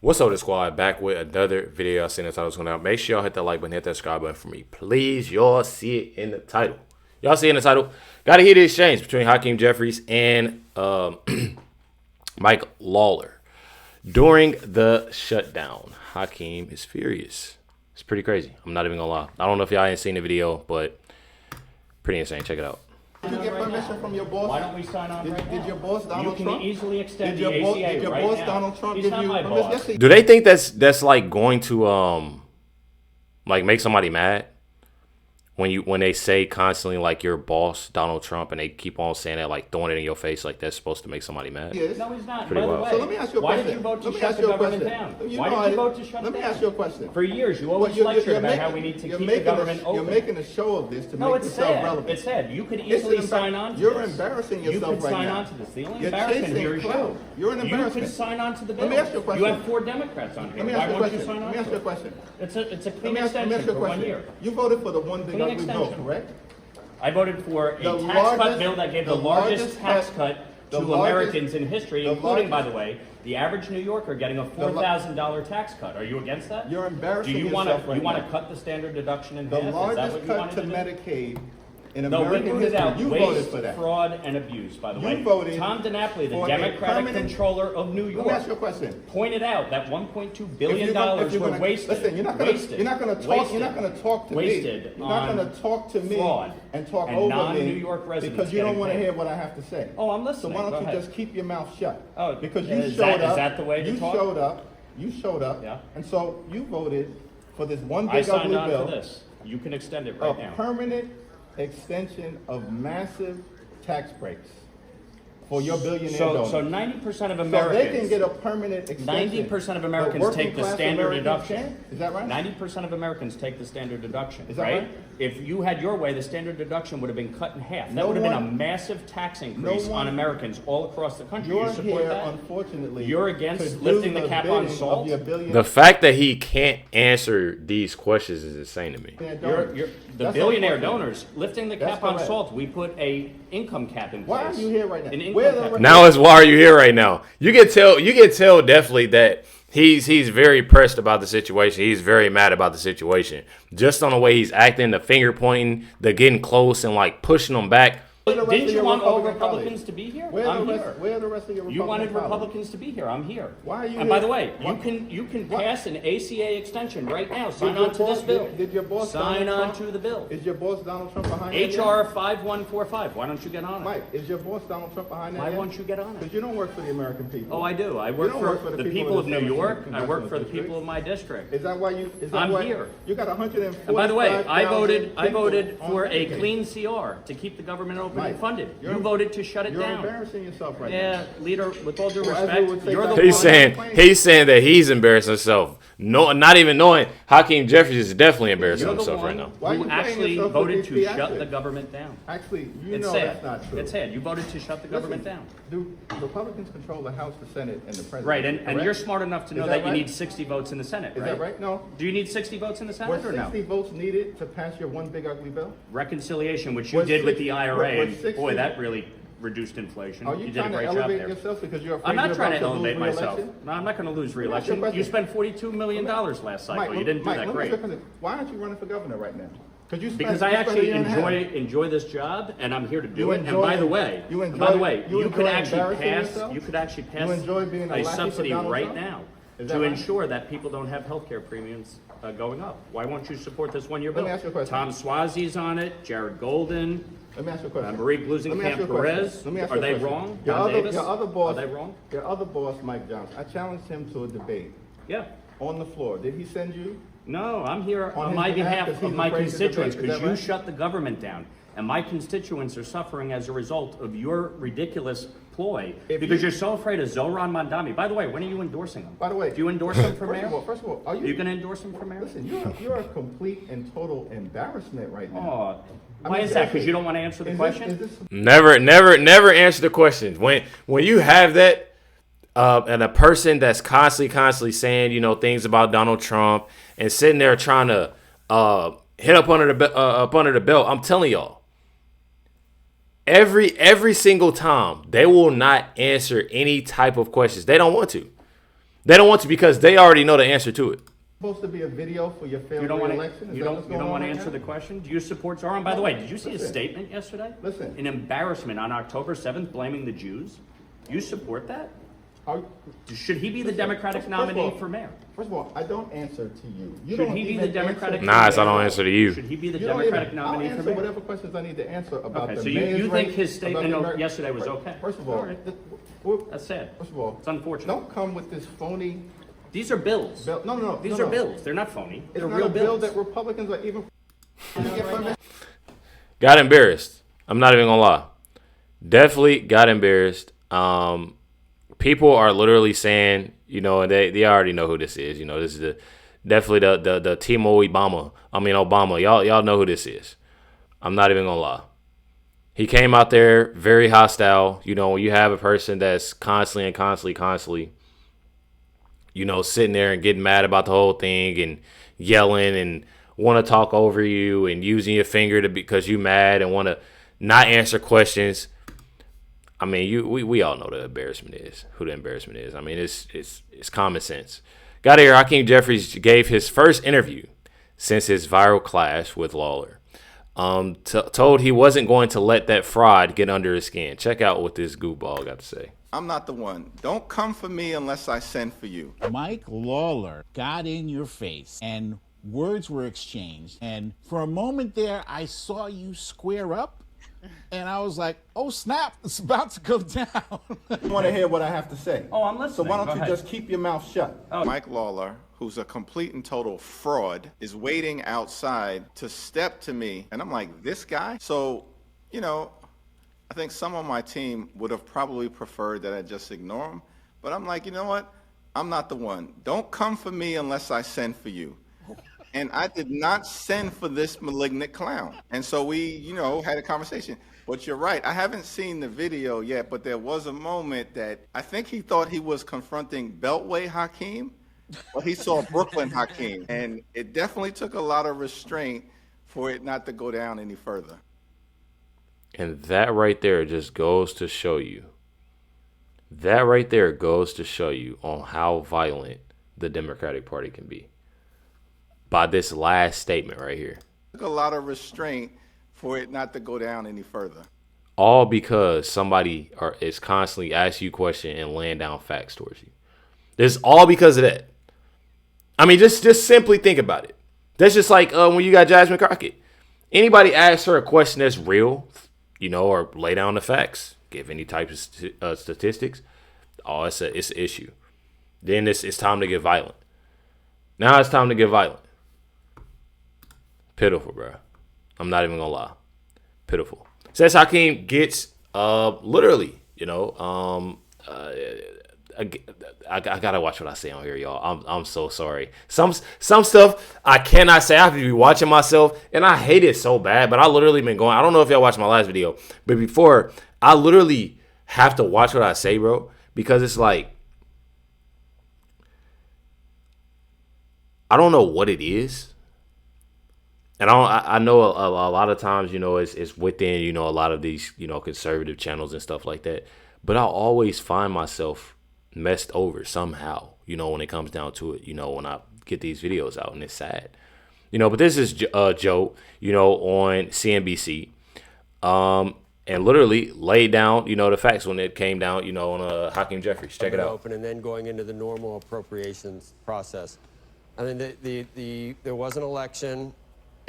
What's up, the squad? Back with another video. I seen the title's going out. Make sure y'all hit that like button, hit that subscribe button for me, please. Y'all see it in the title. Y'all see it in the title. Got to hear the exchange between Hakeem Jeffries and Mike Lawler during the shutdown. Hakeem is furious. It's pretty crazy. I'm not even gonna lie. I don't know if y'all ain't seen the video, but pretty insane. Check it out. Did you get permission from your boss? Why don't we sign on right now? Did your boss, Donald Trump? You can easily extend did the ACA Did your right boss, now. Donald Trump, He's give not you my permission? boss. Do they think that's like going to like make somebody mad when they say constantly like your boss Donald Trump and they keep on saying that, like throwing it in your face, like that's supposed to make somebody mad? Yes. No, he's not. Pretty By the wild. way, So let me ask you a why question. did you vote to Let me shut ask the you a government question. down? You Why know did you I- vote to shut it Let down? me ask you a question. For years, you Well, always lectured about how we need to you're keep the making government open. You're making a show of this to No, make it's yourself sad. relevant. It's sad. You could It's easily an sign on to You're this. embarrassing You yourself could right sign now. on to this. The only You're embarrassment chasing here is clout. you. You're an You embarrassment. could sign on to the bill. Let me ask you a question. You have 4 Democrats on here. Let me ask Why you a won't you question. sign on Let me ask to you a it? question. It's a Let clean me ask extension you a for 1 question. year. You voted for the one big Clean ugly bill, extension. correct? I voted for a The tax cut largest- bill that gave the the largest largest tax cut- cut the to largest- Americans in history, the including, by the largest- way, the average New Yorker getting a $4,000 tax cut. Are you against that? You're embarrassing Do you want yourself to right you want now. to cut the standard deduction in The half? Is that largest what you cut wanted to to do? Medicaid in No, we American rooted history. out You voted waste, for that. fraud, and abuse, by the You way. voted Tom DiNapoli, the for a Democratic permanent- controller of New Let York, me ask you a question. pointed out that $1.2 billion If you're were gonna- wasted. Listen, you're not gonna wasted, talk. You're not gonna talk to me. wasted You're not on gonna talk to me fraud and talk and over non-New me York residents because you don't getting want to paid. hear what I have to say. Oh, I'm So listening. why don't Go you ahead. just keep your mouth shut? Oh, because you is showed that- up. is that the way to you talk? showed up. You showed up. Yeah. And so you voted for this one I big signed ugly on bill. for this. You can extend it A right now. permanent extension of massive tax breaks for your billionaire donors. So 90% of So Americans. they can get a permanent extension. 90% of but Americans working take the class standard Americans deduction. can't? Is that right? 90% of Americans take the standard deduction. Is that right? If you had your way, the standard deduction would have been cut in half. That No would have been a one- massive tax increase one- on Americans all across the country. You're You support here, that? unfortunately. You're to against do lifting the cap on bidding salt? of your billionaire The fact that he can't answer these questions is insane to me. donors. The That's billionaire unfortunate. donors lifting the That's cap on correct. salt. We put a income cap in place. Why are you here right now? An income Where the cap. rest- Now it's why are you here right now? You can tell definitely that he's very pressed about the situation. He's very mad about the situation. Just on the way he's acting, the finger pointing, the getting close and like pushing them back. Where the rest Didn't of you your want all Republican Republicans colleagues? to be here? Where I'm the rest, here. Where are the rest of your Republican You wanted colleagues? Republicans to be here. I'm here. Why are you And by here? the way, Why- you can What? pass an ACA extension right now. Sign your on to this boss- bill. did your boss Sign Donald on Trump- to the bill. Is your boss Donald Trump behind that? HR 5145. Why don't you get on it? Mike, is your boss Donald Trump behind that? Why yet? won't you get on it? Because you don't work for the American people. Oh, I do. I work don't for, work for the the people people of in New the York. I congressional work for the district. people of my district. Is that why you? Is that I'm why here. You got 140. And by the way, I voted for a clean CR to keep the government open Mike, and funded. you're- You voted to shut it You're down. embarrassing yourself right now. Yeah, leader, with all due Well, as we respect, would say you're the back one. He's saying that he's embarrassing himself. No, not even knowing Hakeem Jeffries is definitely embarrassing You're the himself right one now. Why are who you playing actually yourself with voted these to shut theatrics? the government down. Actually, you It's know sad. that's not true. It's sad. You voted to shut the government Listen, down. Do Republicans control the House, the Senate, and the President? Right, and correct? you're smart enough to know Is that, that you right? need 60 votes in the Senate, Is right? that right? No. Do you need 60 votes in the Were Senate or no? 60 votes needed to pass your one big ugly bill? Reconciliation, which you Was did with 60 the IRA, was and 60 boy, that really reduced inflation. Are you, did a trying to great job elevate there. yourself because you're afraid I'm not you're trying to about lose elevate myself. re-election? No, I'm not going to lose me ask you a re-election. question. You spent $42 million last cycle. Mike, You didn't do Mike, that let me great. ask you a question. Why aren't you running for governor right now? You spent- Because I you spent a actually year and a half. enjoy this job, and I'm here to do You it. And enjoy- by the way, you and by the enjoy- way, you you could enjoy actually embarrassing pass. yourself? You could actually pass enjoy being a lackey for subsidy Donald right Trump? now Is that to right? ensure that people don't have health care premiums going up. Why won't you support this one-year bill? Let me ask you a question. Tom Swazi's on it. Jared Golden. Let me ask you a question. Marie Let me ask you a Blusenkamp question. Perez. Let me ask Are you a they question. wrong? Your Don other, Davis? your other boss, Are they wrong? Your other boss, Mike Johnson. I challenged him to a debate Yeah. on the floor. Did he send you? No, I'm here On on his my behalf, behalf 'cause of he's my afraid to constituents, debate. Is because that you right? shut the government down. And my constituents are suffering as a result of your ridiculous ploy, If because you- you're so afraid of Zohran Mandami. By the way, when are you endorsing him? By the way, Do you endorse him for mayor? First of all, are Are you you? going to endorse him for mayor? Listen, you're a complete and total embarrassment right now. Oh, I why mean, is that? Because seriously, you don't want to answer the Is question? this Never answer the questions. When you have that, and a person that's constantly saying, things about Donald Trump and sitting there trying to hit up under the belt, I'm telling y'all, every single time they will not answer any type of questions. They don't want to. They don't want to because they already know the answer to it. Supposed to be a video for your failed You don't re-election? want to answer the question? Do you support Zoran? By the way, did you see his statement yesterday? Listen. An embarrassment on October 7th blaming the Jews? You support that? Should he be the Democratic nominee for mayor? First of all, I don't answer to you. Should he be the Democratic Nah, I don't answer to you. Should he be the Democratic nominee I'll for answer mayor? whatever questions I need to answer about Okay, the so mayor's you think race, his statement about the Ameri- yesterday was okay? First of all, All right. That's sad. First of all, It's unfortunate. don't come with this phony These are bills. bill. No. These are bills. They're not phony. It's They're not real a bill bills. that Republicans are even. Got embarrassed. I'm not even gonna lie. Definitely got embarrassed. People are literally saying, and they already know who this is. This is definitely the Timo Obama. Y'all know who this is. I'm not even gonna lie. He came out there very hostile. When you have a person that's constantly, sitting there and getting mad about the whole thing and yelling and want to talk over you and using your finger because you mad and want to not answer questions. I mean, we all know the embarrassment is, who the embarrassment is. I mean, it's common sense. Got here, Hakeem Jeffries gave his first interview since his viral clash with Lawler. Told he wasn't going to let that fraud get under his skin. Check out what this goofball got to say. I'm not the one. Don't come for me unless I send for you. Mike Lawler got in your face and words were exchanged. And for a moment there, I saw you square up. And I was like, oh, snap, it's about to go down. You want to hear what I have to say? Oh, I'm listening. So why Go don't you ahead. just keep your mouth shut? Mike Lawler, who's a complete and total fraud, is waiting outside to step to me. And I'm like, this guy? So, I think some on my team would have probably preferred that I just ignore him. But I'm like, you know what? I'm not the one. Don't come for me unless I send for you. And I did not send for this malignant clown. And so we, had a conversation. But you're right. I haven't seen the video yet, but there was a moment that I think he thought he was confronting Beltway Hakeem, but he saw Brooklyn Hakeem. And it definitely took a lot of restraint for it not to go down any further. And that right there just goes to show you. That right there goes to show you on how violent the Democratic Party can be. By this last statement right here. Took a lot of restraint for it not to go down any further. All because somebody is constantly asking you questions and laying down facts towards you. This is all because of that. I mean, just simply think about it. That's just like when you got Jasmine Crockett. Anybody asks her a question that's real, or lay down the facts, give any type of statistics, it's an issue. Then it's time to get violent. Now it's time to get violent. Pitiful, bro. I'm not even gonna lie. Pitiful. Says Hakeem gets literally, I gotta watch what I say on here, y'all. I'm so sorry. Some stuff I cannot say. I have to be watching myself, and I hate it so bad. But I literally been going. I don't know if y'all watched my last video, but before I literally have to watch what I say, bro, because it's like I don't know what it is. And I know a lot of times, it's within, a lot of these, conservative channels and stuff like that. But I'll always find myself messed over somehow, when it comes down to it, when I get these videos out, and it's sad. But this is Joe, on CNBC, and literally laid down, the facts when it came down, on Hakeem Jeffries. Check it out. Open and then going into the normal appropriations process. I mean, there was an election,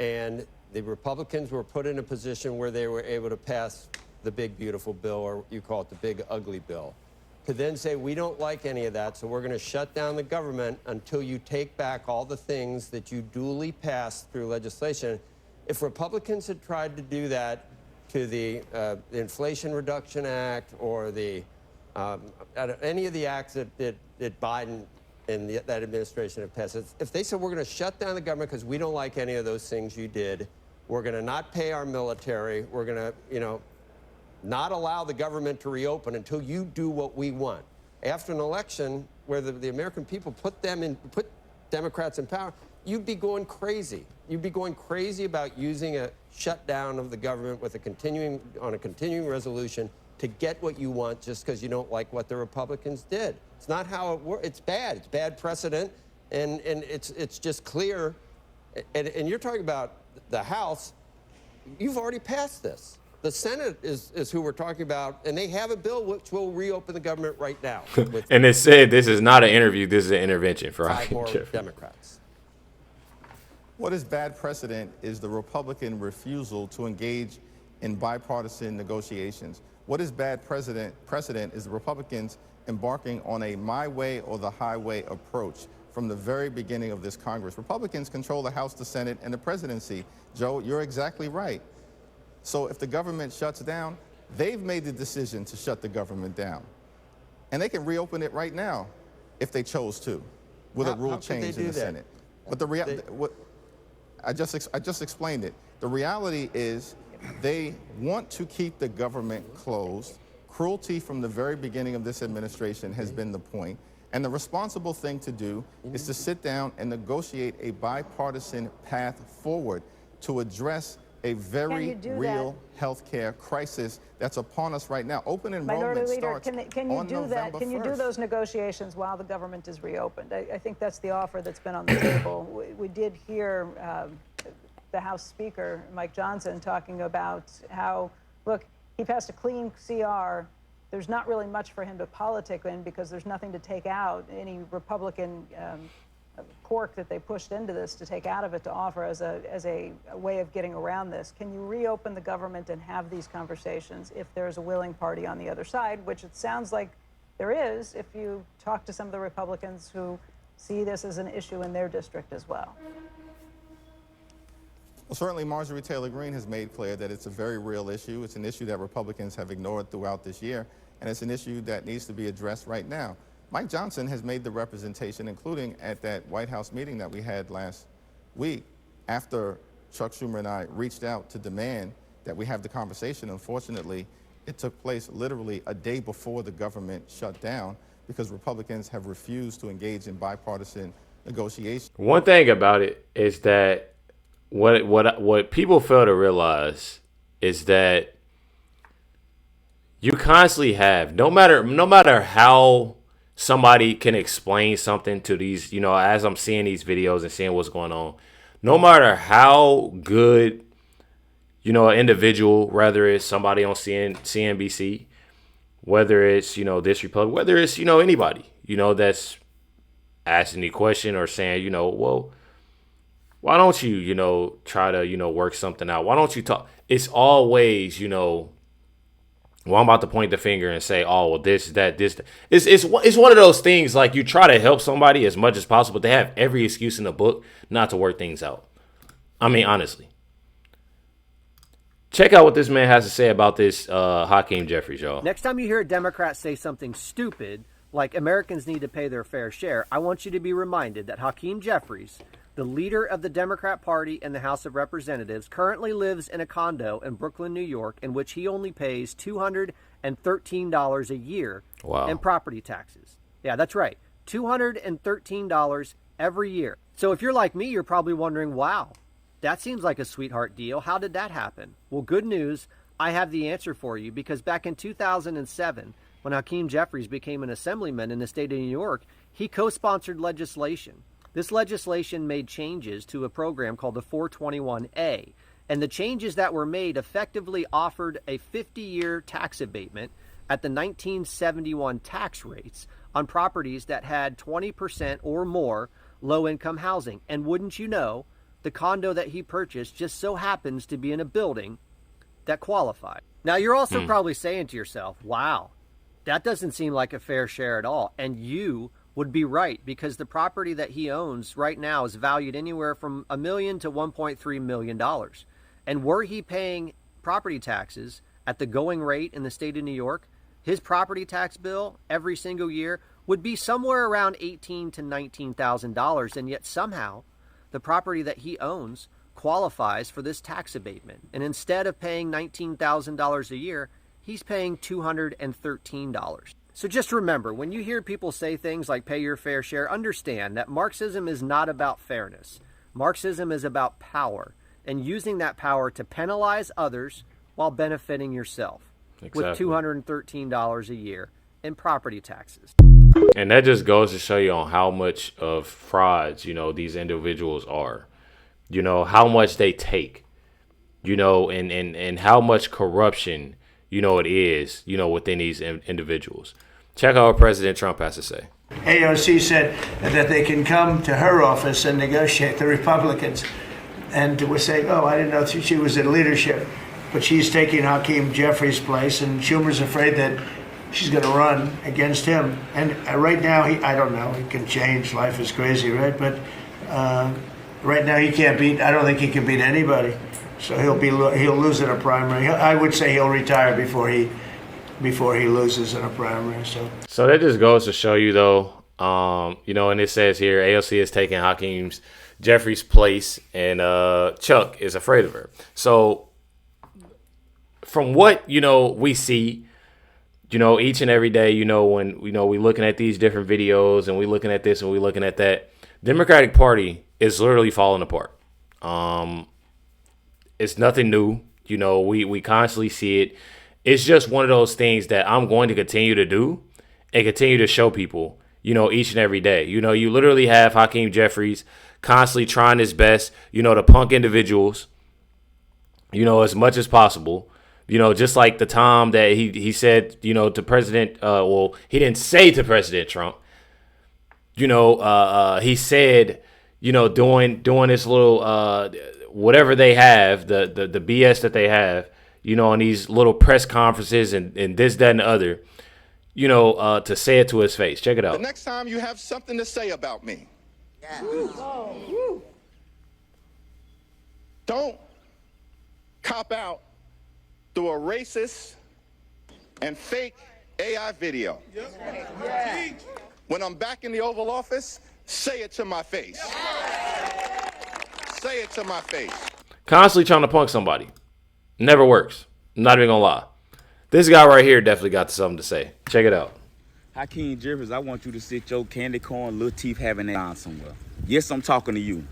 and the Republicans were put in a position where they were able to pass the big, beautiful bill, or you call it the big, ugly bill, to then say, we don't like any of that, so we're going to shut down the government until you take back all the things that you duly passed through legislation. If Republicans had tried to do that to the Inflation Reduction Act or the any of the acts that Biden and that administration have passed, if they said we're going to shut down the government because we don't like any of those things you did, we're going to not pay our military, we're going to, not allow the government to reopen until you do what we want. After an election where the American people put Democrats in power, you'd be going crazy. You'd be going crazy about using a shutdown of the government with on a continuing resolution to get what you want just because you don't like what the Republicans did. It's not how it works. It's bad. It's bad precedent, and it's just clear. And you're talking about the House. You've already passed this. The Senate is who we're talking about, and they have a bill which will reopen the government right now. And it said this is not an interview, this is an intervention for 5 Hakeem more Jeffries. Democrats. What is bad precedent is the Republican refusal to engage in bipartisan negotiations. What is bad precedent is the Republicans embarking on a my way or the highway approach from the very beginning of this Congress. Republicans control the House, the Senate, and the presidency. Joe, you're exactly right. So if the government shuts down, they've made the decision to shut the government down. And they can reopen it right now if they chose to, with a rule change in the Senate. But I just explained it. The reality is they want to keep the government closed. Cruelty from the very beginning of this administration has been the point. And the responsible thing to do is to sit down and negotiate a bipartisan path forward to address a very real health care crisis that's upon us right now. Open enrollment starts can you on do November that? Can you do 1st. those negotiations while the government is reopened? I think that's the offer that's been on the table. We did hear the House Speaker, Mike Johnson, talking about how, look, he passed a clean CR. There's not really much for him to politic in because there's nothing to take out. Any Republican pork that they pushed into this to take out of it to offer as a way of getting around this. Can you reopen the government and have these conversations if there's a willing party on the other side, which it sounds like there is if you talk to some of the Republicans who see this as an issue in their district as well? Well, certainly Marjorie Taylor Greene has made clear that it's a very real issue. It's an issue that Republicans have ignored throughout this year, and it's an issue that needs to be addressed right now. Mike Johnson has made the representation, including at that White House meeting that we had last week, after Chuck Schumer and I reached out to demand that we have the conversation. Unfortunately, it took place literally a day before the government shut down because Republicans have refused to engage in bipartisan negotiations. One thing about it is that what people fail to realize is that you constantly have, no matter how somebody can explain something to these, as I'm seeing these videos and seeing what's going on, no matter how good, an individual, whether it's somebody on CNBC, whether it's, this Republic, whether it's, anybody, that's asking the question or saying, well, why don't you, try to, work something out? Why don't you talk? It's always, well, I'm about to point the finger and say, oh, well, this, that, this. It's one of those things like you try to help somebody as much as possible. They have every excuse in the book not to work things out. I mean, honestly. Check out what this man has to say about this Hakeem Jeffries, y'all. Next time you hear a Democrat say something stupid, like Americans need to pay their fair share, I want you to be reminded that Hakeem Jeffries, the leader of the Democrat Party in the House of Representatives, currently lives in a condo in Brooklyn, New York, in which he only pays $213 a year in property taxes. Yeah, that's right. $213 every year. So if you're like me, you're probably wondering, wow, that seems like a sweetheart deal. How did that happen? Well, good news. I have the answer for you, because back in 2007, when Hakeem Jeffries became an assemblyman in the state of New York, he co-sponsored legislation. This legislation made changes to a program called the 421A, and the changes that were made effectively offered a 50-year tax abatement at the 1971 tax rates on properties that had 20% or more low-income housing. And wouldn't you know, the condo that he purchased just so happens to be in a building that qualified. Now, you're also probably saying to yourself, wow, that doesn't seem like a fair share at all. And you would be right, because the property that he owns right now is valued anywhere from $1 million to $1.3 million. And were he paying property taxes at the going rate in the state of New York, his property tax bill every single year would be somewhere around $18,000 to $19,000. And yet somehow the property that he owns qualifies for this tax abatement. And instead of paying $19,000 a year, he's paying $213. So just remember, when you hear people say things like pay your fair share, understand that Marxism is not about fairness. Marxism is about power, and using that power to penalize others while benefiting yourself. with $213 a year in property taxes. And that just goes to show you on how much of frauds, these individuals are, how much they take, and how much corruption, it is, within these individuals. Check out what President Trump has to say. AOC said that they can come to her office and negotiate, the Republicans, and we're saying, oh, I didn't know she was in leadership, but she's taking Hakeem Jeffries' place, and Schumer's afraid that she's going to run against him. And right now, I don't know, he can change, life is crazy, right? But right now he can't beat, I don't think he can beat anybody. So he'll lose in a primary. I would say he'll retire before he loses in a primary. So that just goes to show you, though, and it says here, AOC is taking Hakeem Jeffries' place, and Chuck is afraid of her. So from what, we see, each and every day, when, we looking at these different videos and we looking at this and we looking at that, Democratic Party is literally falling apart. It's nothing new. We constantly see it. It's just one of those things that I'm going to continue to do and continue to show people, each and every day. You literally have Hakeem Jeffries constantly trying his best, to punk individuals, as much as possible. Just like the time that he said, to President, he didn't say to President Trump, he said, doing this little, whatever they have, the BS that they have, on these little press conferences and this, that, and the other, to say it to his face. Check it out. The next time you have something to say about me, don't cop out through a racist and fake AI video. When I'm back in the Oval Office, say it to my face. Say it to my face. Constantly trying to punk somebody. Never works. I'm not even gonna lie. This guy right here definitely got something to say. Check it out. Hakeem Jeffries, I want you to sit your candy corn, little teeth having that on somewhere. Yes, I'm talking to you.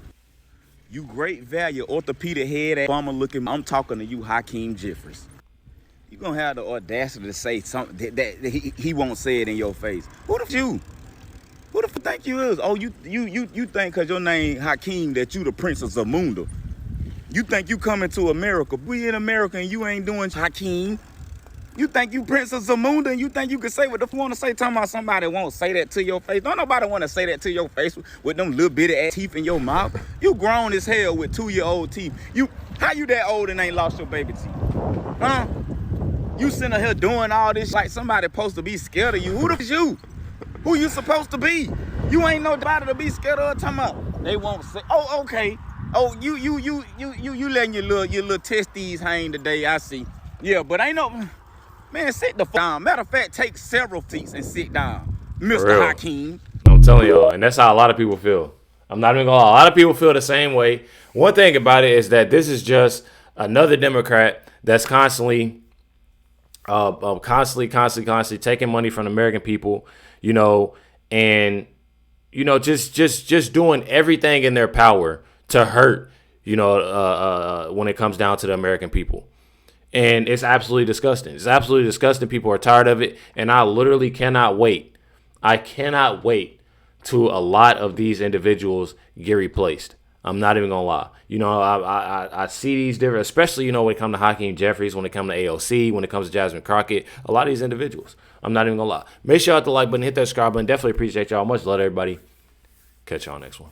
You great value, orthopedic head, bummer looking. I'm talking to you, Hakeem Jeffries. You gonna have the audacity to say something that he won't say it in your face. Who the you? Who the think you is? Oh, you think because your name Hakeem that you the Prince of Zamunda. You think you coming to America. We in America and you ain't doing Hakeem. You think you Prince of Zamunda and you think you can say what the f*** want to say, talking about somebody won't say that to your face. Don't nobody want to say that to your face with them little bitty ass teeth in your mouth. You grown as hell with 2-year-old teeth. How you that old and ain't lost your baby teeth? Huh? You sitting here doing all this like somebody supposed to be scared of you. Who the f*** is you? Who you supposed to be? You ain't nobody to be scared of. Talking about they won't say. Oh, okay. Oh, you letting your little testes hang today. I see. Yeah, but ain't no man. Sit the f down. Matter of fact, take several seats and sit down, Mr. Hakeem. I'm telling y'all, and that's how a lot of people feel. I'm not even gonna lie. A lot of people feel the same way. One thing about it is that this is just another Democrat that's constantly taking money from the American people, and just doing everything in their power to hurt, when it comes down to the American people. And it's absolutely disgusting. It's absolutely disgusting. People are tired of it. And I literally cannot wait. I cannot wait till a lot of these individuals get replaced. I'm not even going to lie. I see these different, especially, when it comes to Hakeem Jeffries, when it comes to AOC, when it comes to Jasmine Crockett, a lot of these individuals. I'm not even going to lie. Make sure you hit the like button, hit that subscribe button. Definitely appreciate y'all. Much love, everybody. Catch y'all next one.